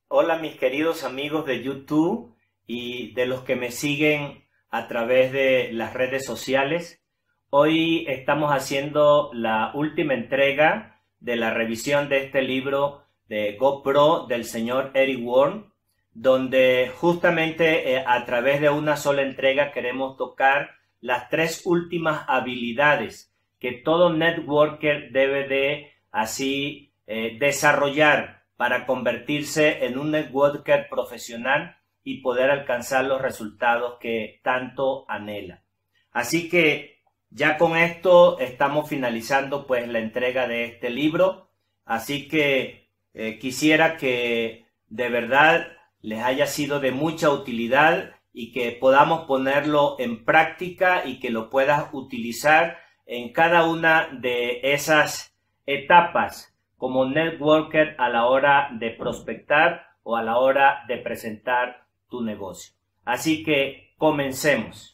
Hola mis queridos amigos de YouTube y de los que me siguen a través de las redes sociales. Hoy estamos haciendo la última entrega de la revisión de este libro de GoPro del señor Eric Worre, donde justamente a través de una sola entrega queremos tocar las tres últimas habilidades que todo networker debe de así desarrollar para convertirse en un networker profesional y poder alcanzar los resultados que tanto anhela. Así que ya con esto estamos finalizando pues la entrega de este libro. Así que quisiera que de verdad les haya sido de mucha utilidad y que podamos ponerlo en práctica y que lo puedas utilizar en cada una de esas etapas como networker a la hora de prospectar o a la hora de presentar tu negocio. Así que comencemos.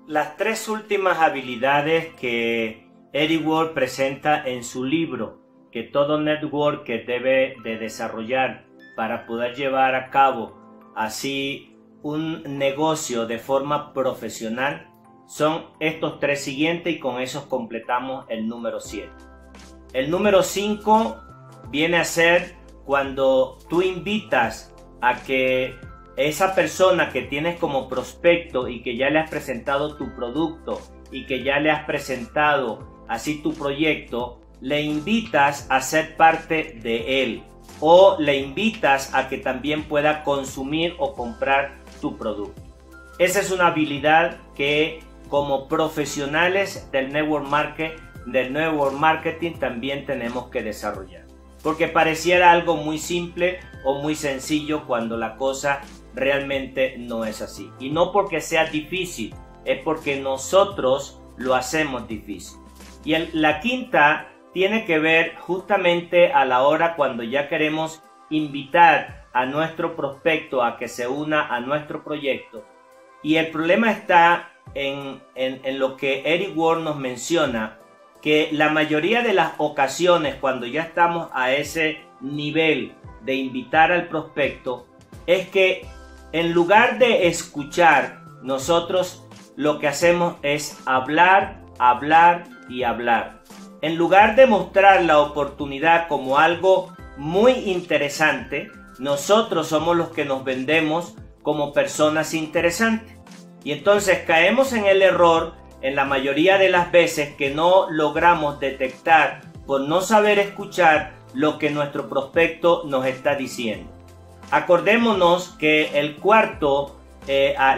Las tres últimas habilidades que Eric Worre presenta en su libro que todo networker debe de desarrollar para poder llevar a cabo así un negocio de forma profesional son estos tres siguientes, y con esos completamos el número 7. El número 5 viene a ser cuando tú invitas a que esa persona que tienes como prospecto y que ya le has presentado tu producto y que ya le has presentado así tu proyecto, le invitas a ser parte de él o le invitas a que también pueda consumir o comprar tu producto. Esa es una habilidad que como profesionales del network marketing también tenemos que desarrollar, porque pareciera algo muy simple o muy sencillo cuando la cosa realmente no es así. Y no porque sea difícil, es porque nosotros lo hacemos difícil. Y la quinta tiene que ver justamente a la hora cuando ya queremos invitar a nuestro prospecto a que se una a nuestro proyecto. Y el problema está en lo que Eric Worre nos menciona, que la mayoría de las ocasiones cuando ya estamos a ese nivel de invitar al prospecto, es que en lugar de escuchar, nosotros lo que hacemos es hablar, hablar y hablar. En lugar de mostrar la oportunidad como algo muy interesante, nosotros somos los que nos vendemos como personas interesantes. Y entonces caemos en el error en la mayoría de las veces que no logramos detectar por no saber escuchar lo que nuestro prospecto nos está diciendo. Acordémonos que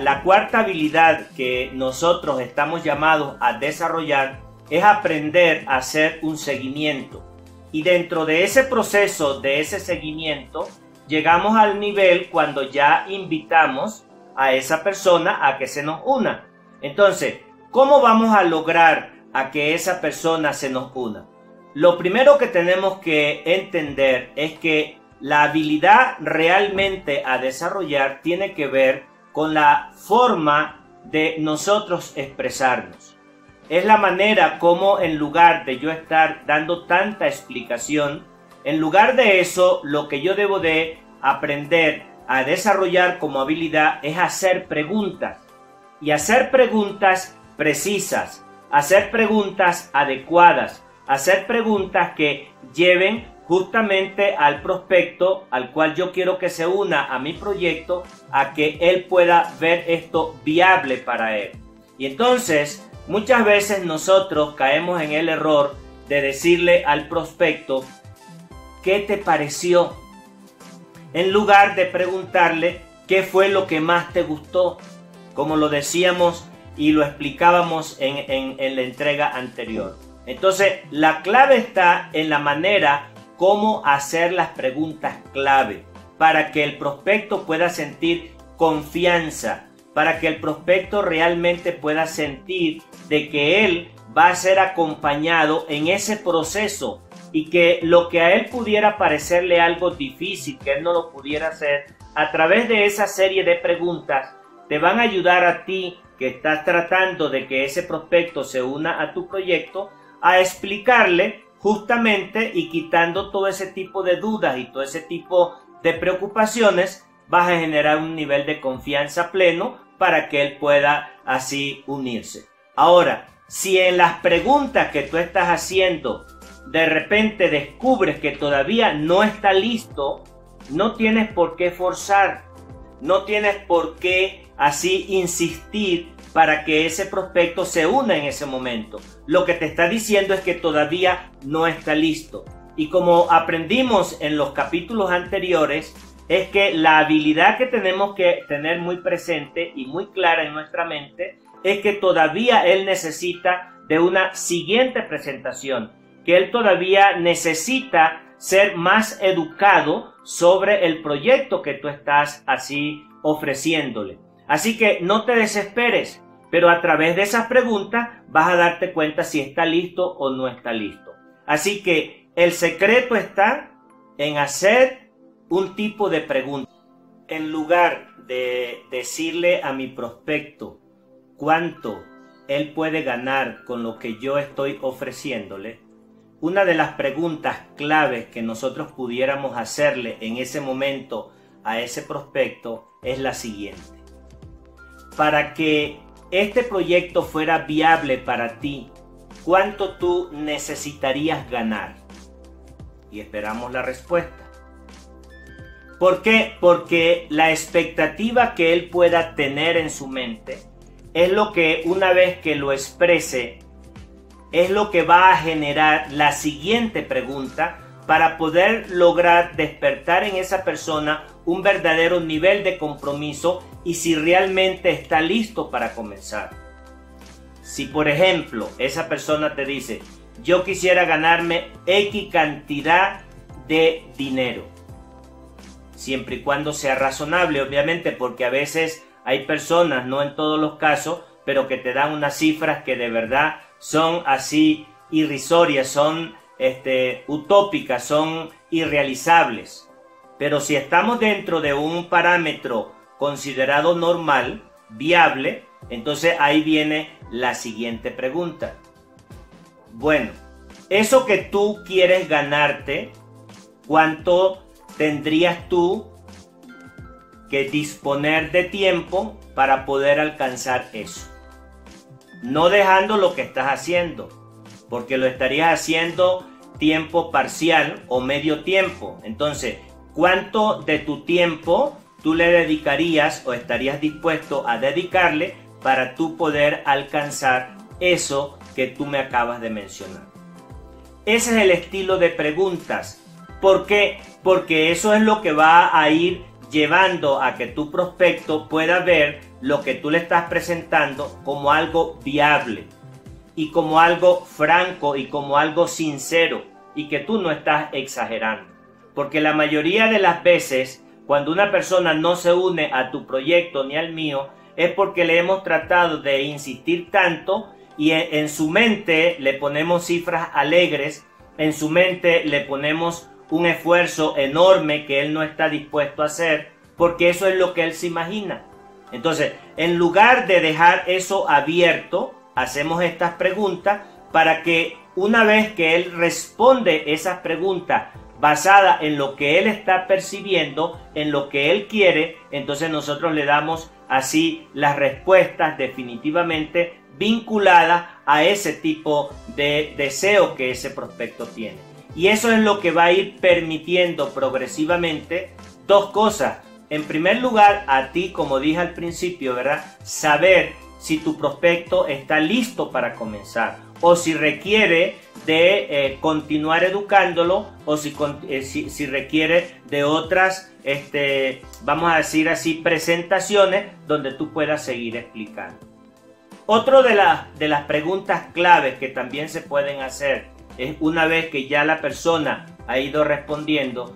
la cuarta habilidad que nosotros estamos llamados a desarrollar es aprender a hacer un seguimiento. Y dentro de ese proceso, de ese seguimiento, llegamos al nivel cuando ya invitamos a esa persona a que se nos una. Entonces, ¿cómo vamos a lograr a que esa persona se nos una? Lo primero que tenemos que entender es que la habilidad realmente a desarrollar tiene que ver con la forma de nosotros expresarnos. Es la manera como, en lugar de yo estar dando tanta explicación, en lugar de eso, lo que yo debo de aprender a desarrollar como habilidad es hacer preguntas. Y hacer preguntas precisas, hacer preguntas adecuadas, hacer preguntas que lleven justamente al prospecto al cual yo quiero que se una a mi proyecto, a que él pueda ver esto viable para él. Y entonces muchas veces nosotros caemos en el error de decirle al prospecto ¿qué te pareció?, en lugar de preguntarle qué fue lo que más te gustó, como lo decíamos y lo explicábamos en la entrega anterior. Entonces la clave está en la manera cómo hacer las preguntas clave para que el prospecto pueda sentir confianza, para que el prospecto realmente pueda sentir de que él va a ser acompañado en ese proceso y que lo que a él pudiera parecerle algo difícil, que él no lo pudiera hacer, a través de esa serie de preguntas te van a ayudar a ti que estás tratando de que ese prospecto se una a tu proyecto a explicarle justamente y quitando todo ese tipo de dudas y todo ese tipo de preocupaciones, vas a generar un nivel de confianza pleno para que él pueda así unirse. Ahora, si en las preguntas que tú estás haciendo de repente descubres que todavía no está listo, no tienes por qué forzar, no tienes por qué así insistir para que ese prospecto se una en ese momento. Lo que te está diciendo es que todavía no está listo. Y como aprendimos en los capítulos anteriores, es que la habilidad que tenemos que tener muy presente y muy clara en nuestra mente es que todavía él necesita de una siguiente presentación, que él todavía necesita ser más educado sobre el proyecto que tú estás así ofreciéndole. Así que no te desesperes, pero a través de esas preguntas vas a darte cuenta si está listo o no está listo. Así que el secreto está en hacer un tipo de pregunta. En lugar de decirle a mi prospecto cuánto él puede ganar con lo que yo estoy ofreciéndole, una de las preguntas claves que nosotros pudiéramos hacerle en ese momento a ese prospecto es la siguiente. Para que este proyecto fuera viable para ti, ¿cuánto tú necesitarías ganar? Y esperamos la respuesta. ¿Por qué? Porque la expectativa que él pueda tener en su mente es lo que, una vez que lo exprese, es lo que va a generar la siguiente pregunta para poder lograr despertar en esa persona un verdadero nivel de compromiso y si realmente está listo para comenzar. Si por ejemplo esa persona te dice, yo quisiera ganarme X cantidad de dinero, siempre y cuando sea razonable, obviamente, porque a veces hay personas, no en todos los casos, pero que te dan unas cifras que de verdad son así irrisorias, son utópicas, son irrealizables. Pero si estamos dentro de un parámetro considerado normal, viable, entonces ahí viene la siguiente pregunta. Bueno, eso que tú quieres ganarte, ¿cuánto tendrías tú que disponer de tiempo para poder alcanzar eso? No dejando lo que estás haciendo, porque lo estarías haciendo tiempo parcial o medio tiempo. Entonces, ¿cuánto de tu tiempo tú le dedicarías o estarías dispuesto a dedicarle para tú poder alcanzar eso que tú me acabas de mencionar? Ese es el estilo de preguntas. ¿Por qué? Porque eso es lo que va a ir llevando a que tu prospecto pueda ver lo que tú le estás presentando como algo viable y como algo franco y como algo sincero y que tú no estás exagerando. Porque la mayoría de las veces cuando una persona no se une a tu proyecto ni al mío es porque le hemos tratado de insistir tanto y en su mente le ponemos cifras alegres, en su mente le ponemos un esfuerzo enorme que él no está dispuesto a hacer, porque eso es lo que él se imagina. Entonces, en lugar de dejar eso abierto, hacemos estas preguntas para que una vez que él responde esas preguntas basadas en lo que él está percibiendo, en lo que él quiere, entonces nosotros le damos así las respuestas definitivamente vinculadas a ese tipo de deseo que ese prospecto tiene. Y eso es lo que va a ir permitiendo progresivamente dos cosas. En primer lugar, a ti, como dije al principio, ¿verdad? Saber si tu prospecto está listo para comenzar o si requiere de continuar educándolo o si requiere de otras, vamos a decir así, presentaciones donde tú puedas seguir explicando. Otro de las preguntas claves que también se pueden hacer es una vez que ya la persona ha ido respondiendo,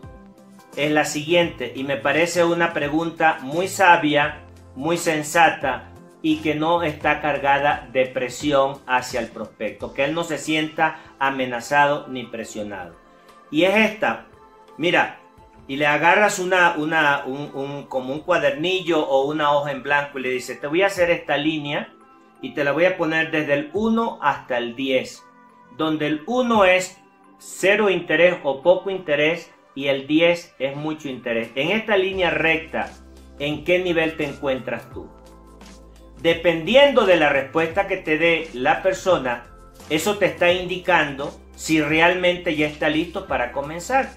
es la siguiente, y me parece una pregunta muy sabia, muy sensata, y que no está cargada de presión hacia el prospecto, que él no se sienta amenazado ni presionado. Y es esta, mira, y le agarras como un cuadernillo o una hoja en blanco y le dices, te voy a hacer esta línea y te la voy a poner desde el 1 hasta el 10, donde el 1 es cero interés o poco interés y el 10 es mucho interés. En esta línea recta, ¿en qué nivel te encuentras tú? Dependiendo de la respuesta que te dé la persona, eso te está indicando si realmente ya está listo para comenzar.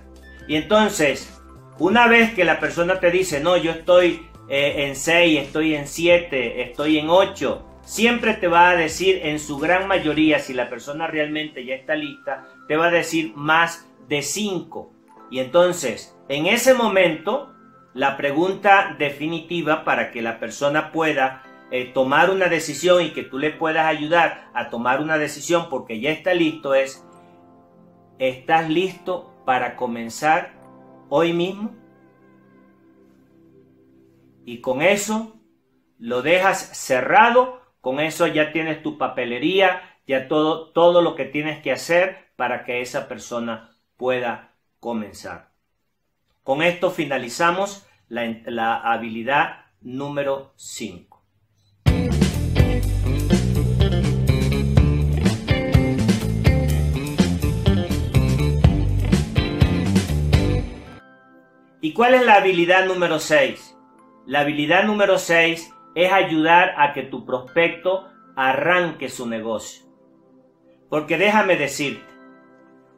Y entonces, una vez que la persona te dice, no, yo estoy en 6, estoy en 7, estoy en 8, siempre te va a decir, en su gran mayoría, si la persona realmente ya está lista, te va a decir más de 5. Y entonces, en ese momento, la pregunta definitiva para que la persona pueda tomar una decisión y que tú le puedas ayudar a tomar una decisión porque ya está listo es, ¿estás listo para comenzar hoy mismo? Y con eso lo dejas cerrado, con eso ya tienes tu papelería, ya todo lo que tienes que hacer para que esa persona pueda comenzar. Con esto finalizamos la habilidad número 5. ¿Y cuál es la habilidad número 6? La habilidad número 6 es ayudar a que tu prospecto arranque su negocio. Porque déjame decirte,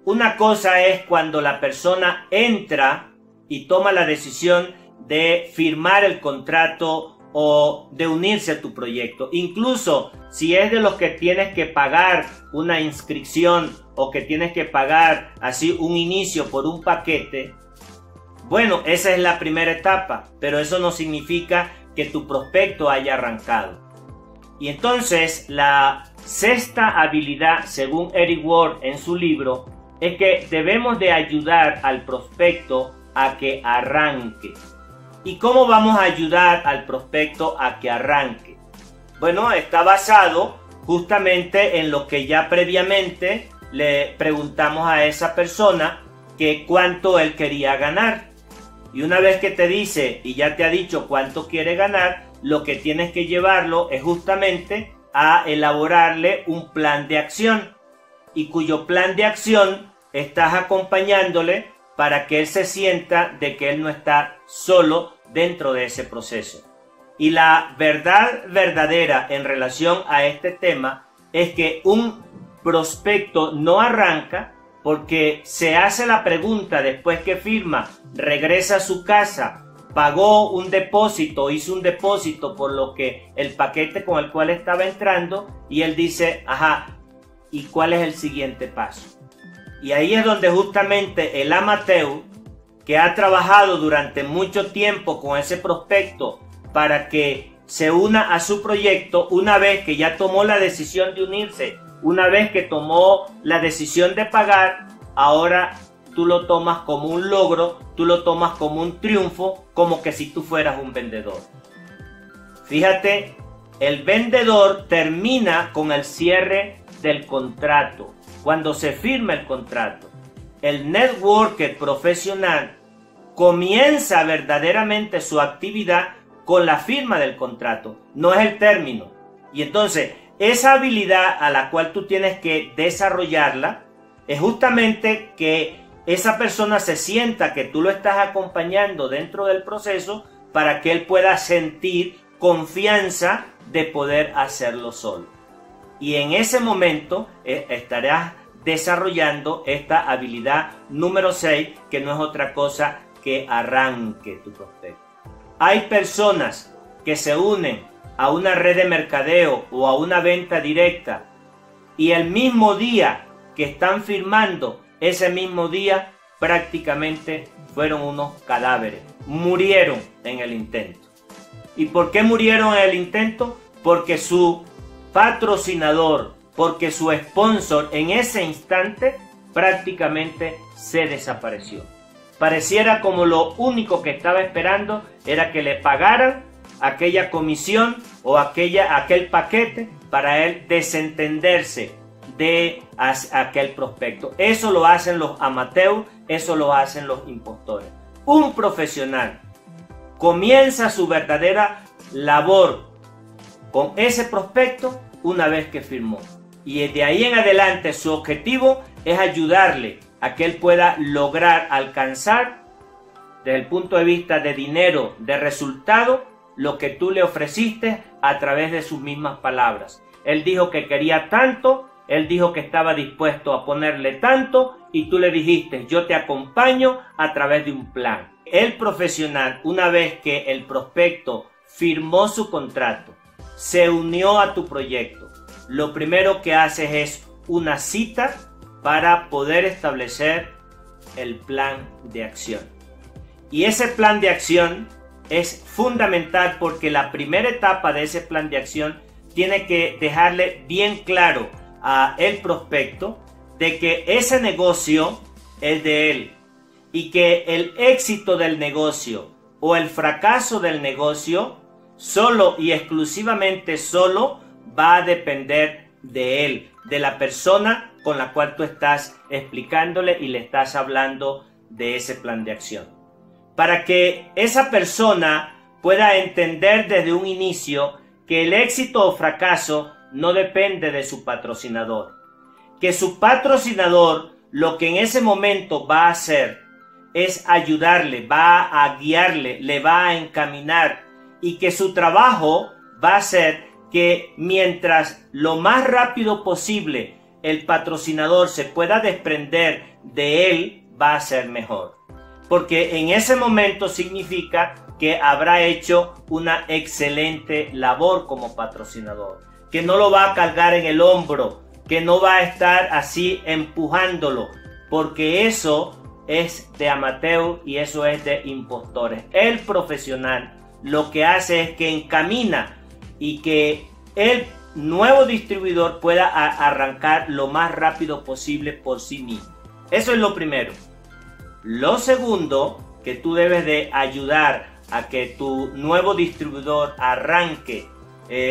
una cosa es cuando la persona entra y toma la decisión de firmar el contrato o de unirse a tu proyecto. Incluso si es de los que tienes que pagar una inscripción o que tienes que pagar así un inicio por un paquete, bueno, esa es la primera etapa, pero eso no significa que tu prospecto haya arrancado. Y entonces la sexta habilidad, según Eric Ward en su libro, es que debemos de ayudar al prospecto a que arranque. ¿Y cómo vamos a ayudar al prospecto a que arranque? Bueno, está basado justamente en lo que ya previamente le preguntamos a esa persona que cuánto él quería ganar. Y una vez que te dice y ya te ha dicho cuánto quiere ganar, lo que tienes que llevarlo es justamente a elaborarle un plan de acción. Y cuyo plan de acción estás acompañándole para que él se sienta de que él no está solo dentro de ese proceso. Y la verdad verdadera en relación a este tema es que un prospecto no arranca porque se hace la pregunta después que firma, regresa a su casa, pagó un depósito, hizo un depósito por lo que el paquete con el cual estaba entrando y él dice, ajá, ¿y cuál es el siguiente paso? Y ahí es donde justamente el amateur, que ha trabajado durante mucho tiempo con ese prospecto para que se una a su proyecto, una vez que ya tomó la decisión de unirse, una vez que tomó la decisión de pagar, ahora tú lo tomas como un logro, tú lo tomas como un triunfo, como que si tú fueras un vendedor. Fíjate, el vendedor termina con el cierre del contrato, cuando se firma el contrato. El networker profesional comienza verdaderamente su actividad con la firma del contrato, no es el término. Y entonces, esa habilidad a la cual tú tienes que desarrollarla es justamente que esa persona se sienta que tú lo estás acompañando dentro del proceso para que él pueda sentir confianza de poder hacerlo solo. Y en ese momento estarás desarrollando esta habilidad número 6, que no es otra cosa que arranque tu prospecto. Hay personas que se unen a una red de mercadeo o a una venta directa y el mismo día que están firmando, ese mismo día prácticamente fueron unos cadáveres, murieron en el intento. ¿Y por qué murieron en el intento? Porque su patrocinador, porque su sponsor en ese instante prácticamente se desapareció. pareciera como lo único que estaba esperando era que le pagaran aquella comisión o aquel paquete para él desentenderse de aquel prospecto. Eso lo hacen los amateurs, eso lo hacen los impostores. Un profesional comienza su verdadera labor con ese prospecto una vez que firmó. Y de ahí en adelante su objetivo es ayudarle a que él pueda lograr alcanzar, desde el punto de vista de dinero, de resultado, lo que tú le ofreciste a través de sus mismas palabras. Él dijo que quería tanto, él dijo que estaba dispuesto a ponerle tanto y tú le dijiste, yo te acompaño a través de un plan. El profesional, una vez que el prospecto firmó su contrato, se unió a tu proyecto, lo primero que haces es una cita para poder establecer el plan de acción. Y ese plan de acción es fundamental porque la primera etapa de ese plan de acción tiene que dejarle bien claro a el prospecto de que ese negocio es de él y que el éxito del negocio o el fracaso del negocio solo y exclusivamente solo va a depender de él, de la persona con la cual tú estás explicándole y le estás hablando de ese plan de acción. Para que esa persona pueda entender desde un inicio que el éxito o fracaso no depende de su patrocinador, que su patrocinador lo que en ese momento va a hacer es ayudarle, va a guiarle, le va a encaminar y que su trabajo va a ser que mientras lo más rápido posible el patrocinador se pueda desprender de él, va a ser mejor. Porque en ese momento significa que habrá hecho una excelente labor como patrocinador, que no lo va a cargar en el hombro, que no va a estar así empujándolo, porque eso es de amateur y eso es de impostores. El profesional lo que hace es que encamina y que el nuevo distribuidor pueda arrancar lo más rápido posible por sí mismo. Eso es lo primero. Lo segundo, que tú debes de ayudar a que tu nuevo distribuidor arranque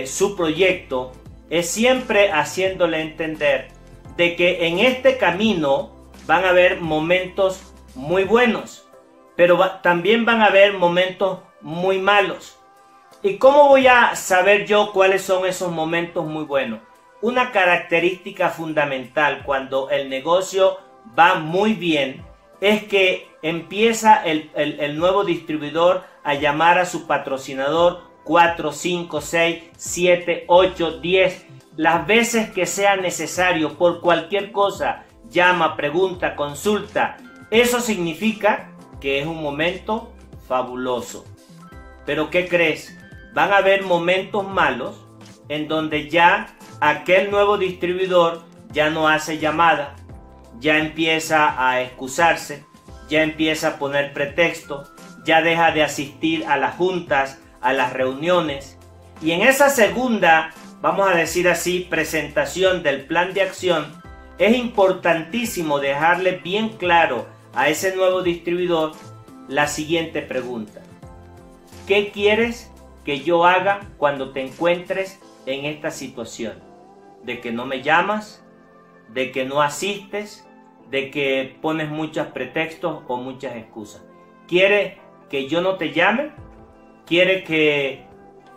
su proyecto, es siempre haciéndole entender de que en este camino van a haber momentos muy buenos, pero también van a haber momentos muy malos. ¿Y cómo voy a saber yo cuáles son esos momentos muy buenos? Una característica fundamental cuando el negocio va muy bien es que empieza el nuevo distribuidor a llamar a su patrocinador 4, 5, 6, 7, 8, 10, las veces que sea necesario, por cualquier cosa, llama, pregunta, consulta. Eso significa que es un momento fabuloso. Pero ¿qué crees? Van a haber momentos malos en donde ya aquel nuevo distribuidor ya no hace llamada, ya empieza a excusarse, ya empieza a poner pretexto, ya deja de asistir a las juntas, a las reuniones. Y en esa segunda, vamos a decir así, presentación del plan de acción, es importantísimo dejarle bien claro a ese nuevo distribuidor la siguiente pregunta. ¿Qué quieres que yo haga cuando te encuentres en esta situación? ¿De que no me llamas? ¿De que no asistes? ¿De que pones muchos pretextos o muchas excusas? ¿Quieres que yo no te llame? ¿Quieres que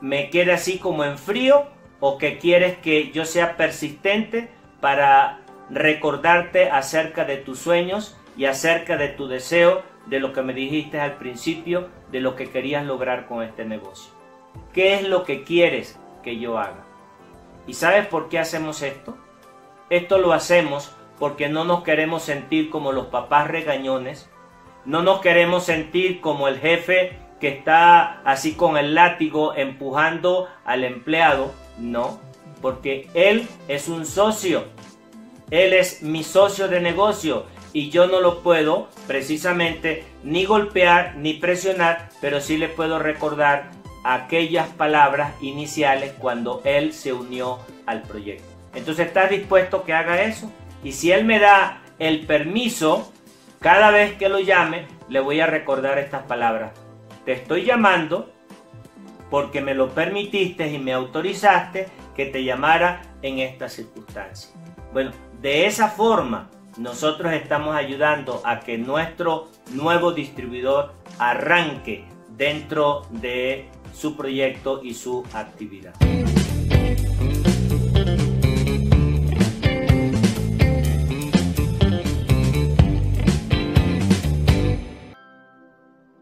me quede así como en frío? ¿O que quieres que yo sea persistente para recordarte acerca de tus sueños y acerca de tu deseo, de lo que me dijiste al principio, de lo que querías lograr con este negocio? ¿Qué es lo que quieres que yo haga? ¿Y sabes por qué hacemos esto? Esto lo hacemos porque no nos queremos sentir como los papás regañones, no nos queremos sentir como el jefe que está así con el látigo empujando al empleado. No, porque él es un socio, él es mi socio de negocio y yo no lo puedo precisamente ni golpear ni presionar, pero sí le puedo recordar aquellas palabras iniciales cuando él se unió al proyecto. Entonces, ¿estás dispuesto a que haga eso? Y si él me da el permiso, cada vez que lo llame, le voy a recordar estas palabras. Te estoy llamando porque me lo permitiste y me autorizaste que te llamara en esta circunstancia. Bueno, de esa forma nosotros estamos ayudando a que nuestro nuevo distribuidor arranque dentro de su proyecto y su actividad.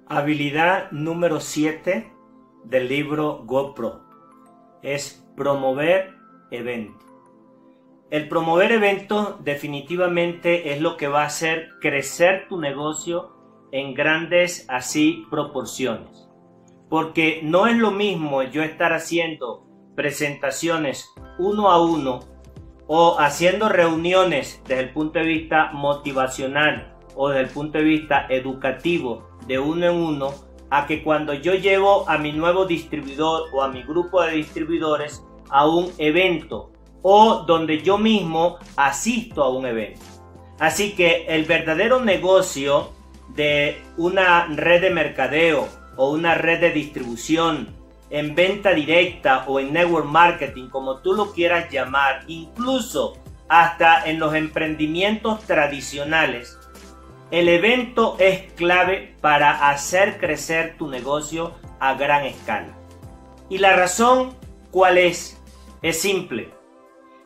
Habilidad número 7 del libro GoPro es promover eventos. El promover eventos definitivamente es lo que va a hacer crecer tu negocio en grandes así proporciones. Porque no es lo mismo yo estar haciendo presentaciones uno a uno o haciendo reuniones desde el punto de vista motivacional o desde el punto de vista educativo de uno en uno, a que cuando yo llevo a mi nuevo distribuidor o a mi grupo de distribuidores a un evento o donde yo mismo asisto a un evento. Así que el verdadero negocio de una red de mercadeo o una red de distribución en venta directa o en network marketing, como tú lo quieras llamar, incluso hasta en los emprendimientos tradicionales, el evento es clave para hacer crecer tu negocio a gran escala. ¿Y la razón cuál es? Es simple.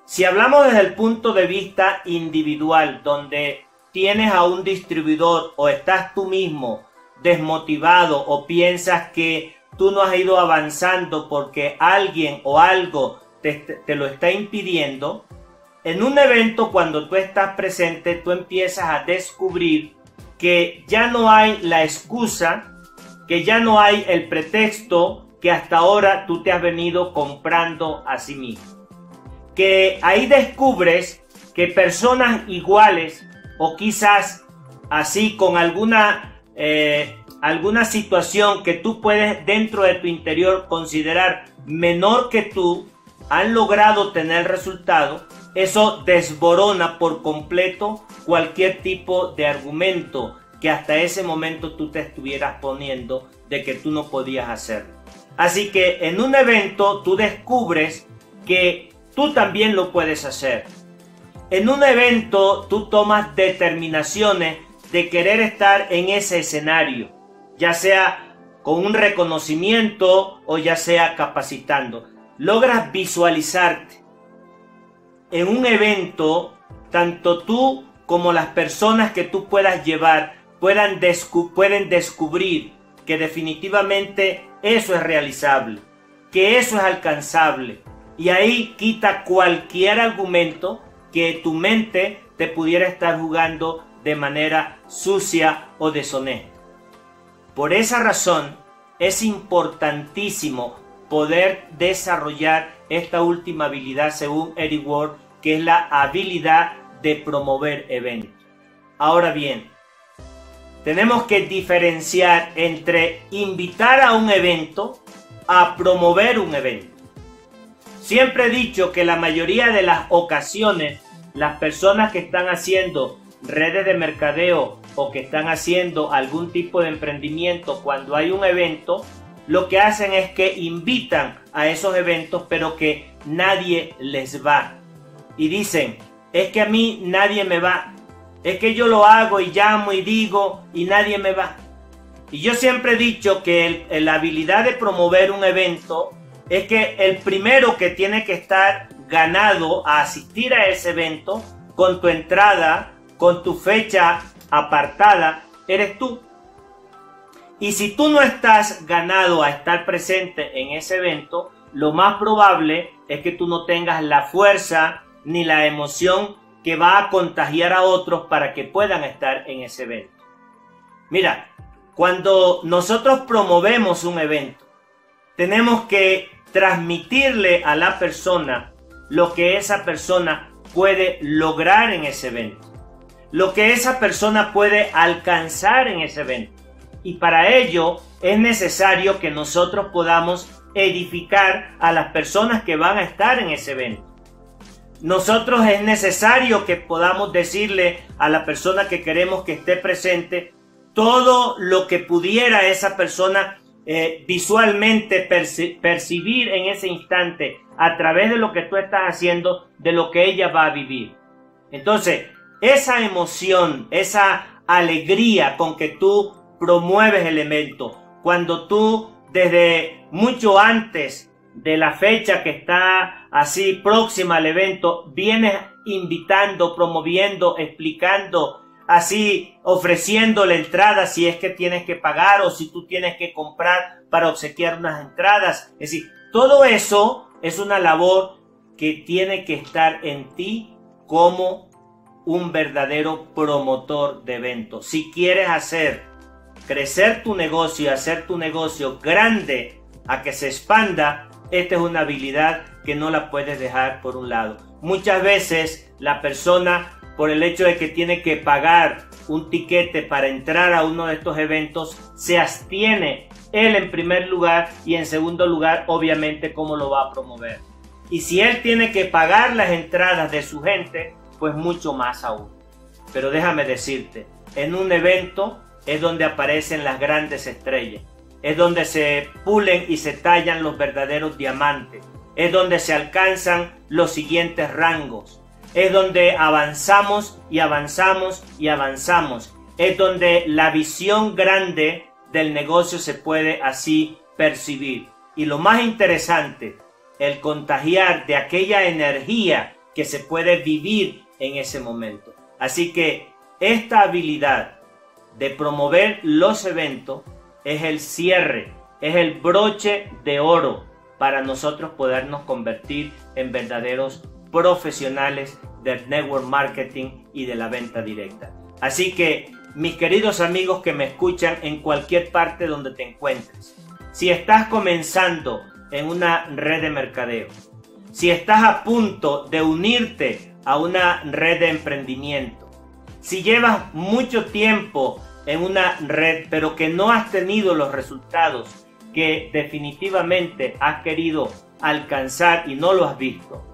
Si hablamos desde el punto de vista individual, donde tienes a un distribuidor o estás tú mismo desmotivado o piensas que tú no has ido avanzando porque alguien o algo te lo está impidiendo, en un evento cuando tú estás presente, tú empiezas a descubrir que ya no hay la excusa, que ya no hay el pretexto que hasta ahora tú te has venido comprando a sí mismo. Que ahí descubres que personas iguales o quizás así con alguna situación que tú puedes dentro de tu interior considerar menor que tú, han logrado tener resultado. Eso desborona por completo cualquier tipo de argumento que hasta ese momento tú te estuvieras poniendo de que tú no podías hacerlo. Así que en un evento tú descubres que tú también lo puedes hacer. En un evento tú tomas determinaciones de querer estar en ese escenario, ya sea con un reconocimiento o ya sea capacitando. Logras visualizarte. En un evento, tanto tú como las personas que tú puedas llevar pueden descubrir que definitivamente eso es realizable, que eso es alcanzable. Y ahí quita cualquier argumento que tu mente te pudiera estar jugando de manera sucia o deshonesta. Por esa razón es importantísimo poder desarrollar esta última habilidad según Eric Ward, que es la habilidad de promover eventos. Ahora bien, tenemos que diferenciar entre invitar a un evento a promover un evento. Siempre he dicho que la mayoría de las ocasiones las personas que están haciendo redes de mercadeo o que están haciendo algún tipo de emprendimiento cuando hay un evento, lo que hacen es que invitan a esos eventos pero que nadie les va. Y dicen, es que a mí nadie me va. Es que yo lo hago y llamo y digo y nadie me va. Y yo siempre he dicho que la habilidad de promover un evento es que el primero que tiene que estar ganado a asistir a ese evento con tu entrada, con tu fecha apartada, eres tú. Y si tú no estás ganado a estar presente en ese evento, lo más probable es que tú no tengas la fuerza ni la emoción que va a contagiar a otros para que puedan estar en ese evento. Mira, cuando nosotros promovemos un evento, tenemos que transmitirle a la persona lo que esa persona puede lograr en ese evento, lo que esa persona puede alcanzar en ese evento. Y para ello es necesario que nosotros podamos edificar a las personas que van a estar en ese evento. nosotros es necesario que podamos decirle a la persona que queremos que esté presente todo lo que pudiera esa persona visualmente percibir en ese instante a través de lo que tú estás haciendo, de lo que ella va a vivir. Entonces, esa emoción, esa alegría con que tú promueves el evento, cuando tú desde mucho antes de la fecha que está así próxima al evento, vienes invitando, promoviendo, explicando, así ofreciendo la entrada si es que tienes que pagar o si tú tienes que comprar para obsequiar unas entradas. Es decir, todo eso es una labor que tiene que estar en ti como un verdadero promotor de eventos. Si quieres hacer crecer tu negocio y hacer tu negocio grande a que se expanda, esta es una habilidad que no la puedes dejar por un lado. Muchas veces la persona, por el hecho de que tiene que pagar un tiquete para entrar a uno de estos eventos, se abstiene él en primer lugar y en segundo lugar, obviamente, cómo lo va a promover. Y si él tiene que pagar las entradas de su gente, pues mucho más aún. Pero déjame decirte, en un evento es donde aparecen las grandes estrellas, es donde se pulen y se tallan los verdaderos diamantes, es donde se alcanzan los siguientes rangos, es donde avanzamos y avanzamos y avanzamos, es donde la visión grande del negocio se puede así percibir. Y lo más interesante, el contagiar de aquella energía que se puede vivir en ese momento. Así que esta habilidad de promover los eventos es el cierre, es el broche de oro para nosotros podernos convertir en verdaderos profesionales del network marketing y de la venta directa. Así que, mis queridos amigos que me escuchan en cualquier parte donde te encuentres, si estás comenzando en una red de mercadeo, si estás a punto de unirte a una red de emprendimiento, si llevas mucho tiempo en una red pero que no has tenido los resultados que definitivamente has querido alcanzar y no lo has visto,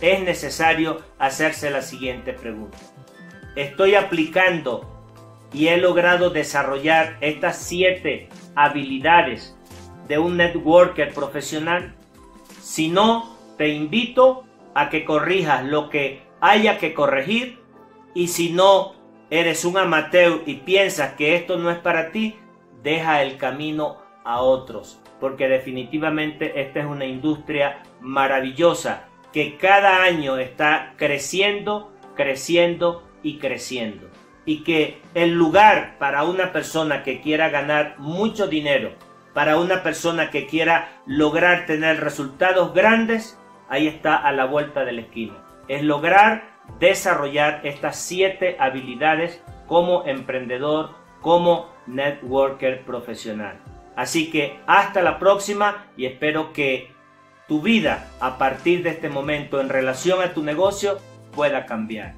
es necesario hacerse la siguiente pregunta. ¿Estoy aplicando y he logrado desarrollar estas 7 habilidades de un networker profesional? Si no, te invito a que corrijas lo que haya que corregir, y si no eres un amateur y piensas que esto no es para ti, deja el camino a otros, porque definitivamente esta es una industria maravillosa que cada año está creciendo, creciendo y creciendo, y que el lugar para una persona que quiera ganar mucho dinero, para una persona que quiera lograr tener resultados grandes, ahí está a la vuelta de la esquina. Es lograr desarrollar estas 7 habilidades como emprendedor, como networker profesional. Así que hasta la próxima, y espero que tu vida a partir de este momento en relación a tu negocio pueda cambiar.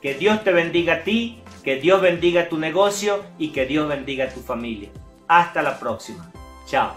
Que Dios te bendiga a ti, que Dios bendiga tu negocio y que Dios bendiga a tu familia. Hasta la próxima. Chao.